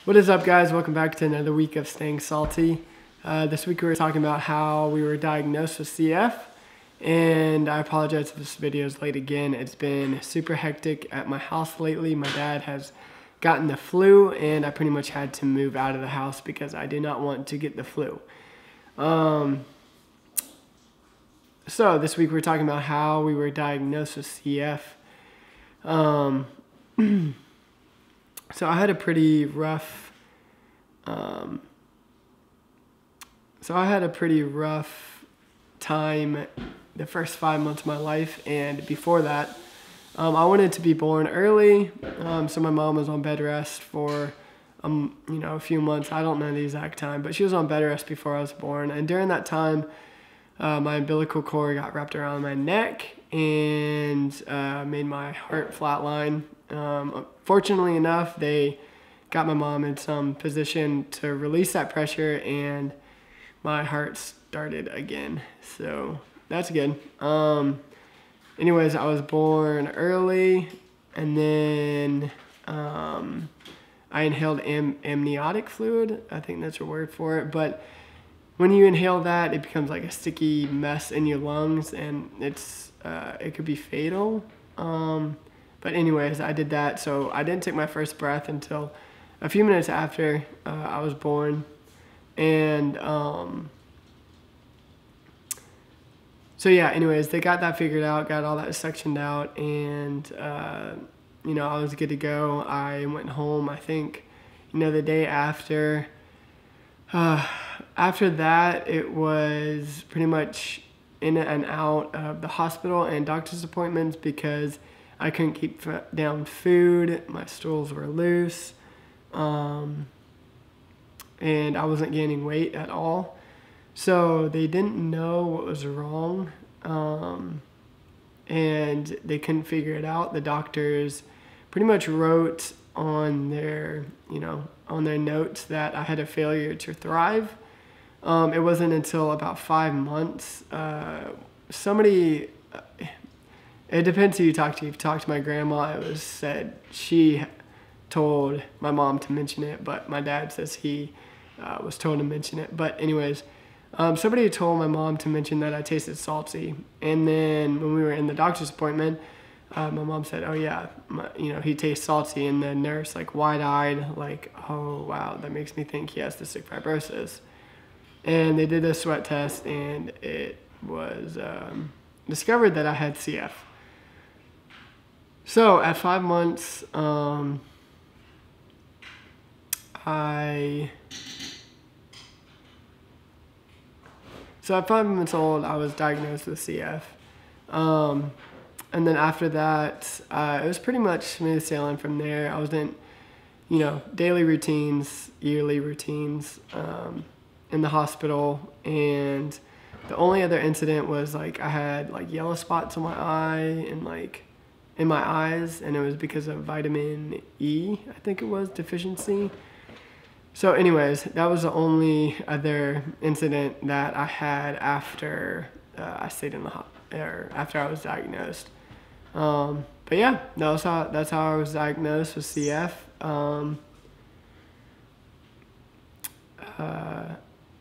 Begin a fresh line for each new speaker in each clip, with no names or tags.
What is up, guys? Welcome back to another week of Staying Salty. This week we were talking about how we were diagnosed with CF, and I apologize if this video is late again. It's been super hectic at my house lately. My dad has gotten the flu, and I pretty much had to move out of the house because I did not want to get the flu. So this week we're talking about how we were diagnosed with CF. So I had a pretty rough, time the first 5 months of my life, and before that, I wanted to be born early. So my mom was on bed rest for, a few months. I don't know the exact time, but she was on bed rest before I was born. And during that time, my umbilical cord got wrapped around my neck and made my heart flatline. Fortunately enough, they got my mom in some position to release that pressure, and my heart started again. So that's good. Anyways, I was born early, and then I inhaled amniotic fluid. I think that's a word for it. But when you inhale that, it becomes like a sticky mess in your lungs, and it could be fatal. But anyways, I did that, so I didn't take my first breath until a few minutes after I was born. And so yeah, anyways, they got that figured out, got all that sectioned out, and I was good to go. I went home, I think, the day after. After that, it was pretty much in and out of the hospital and doctor's appointments because I couldn't keep down food. My stools were loose, and I wasn't gaining weight at all. So they didn't know what was wrong, and they couldn't figure it out. The doctors pretty much wrote on their notes that I had a failure to thrive. It wasn't until about 5 months. It depends who you talk to. If you talk to my grandma, it was said she told my mom to mention it, but my dad says he was told to mention it. But anyways, somebody told my mom to mention that I tasted salty. And then when we were in the doctor's appointment, my mom said, "Oh yeah, he tastes salty." And the nurse, like wide-eyed, like, "Oh wow, that makes me think he has cystic fibrosis." And they did a sweat test, and it was discovered that I had CF. So at 5 months, at 5 months old, I was diagnosed with CF. And then after that, it was pretty much smooth sailing from there. I was in, daily routines, yearly routines, in the hospital. And the only other incident was like I had like yellow spots on my eye and like in my eyes, and it was because of vitamin E, I think it was, deficiency. So anyways, that was the only other incident that I had after I stayed in the or after I was diagnosed. But yeah, that's how I was diagnosed with CF.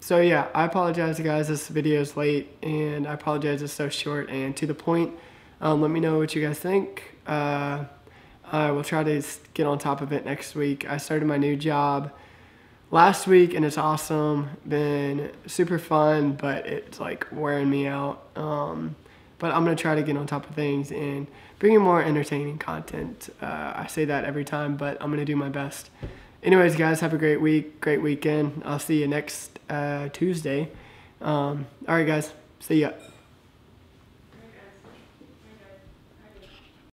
So yeah, I apologize, guys. This video is late, and I apologize it's so short and to the point. Let me know what you guys think. I will try to get on top of it next week. I started my new job last week, and it's awesome. Been super fun, but it's like wearing me out. But I'm gonna try to get on top of things and bring you more entertaining content. I say that every time, but I'm gonna do my best. Anyways, guys, have a great week, great weekend. I'll see you next Tuesday. All right, guys, see ya.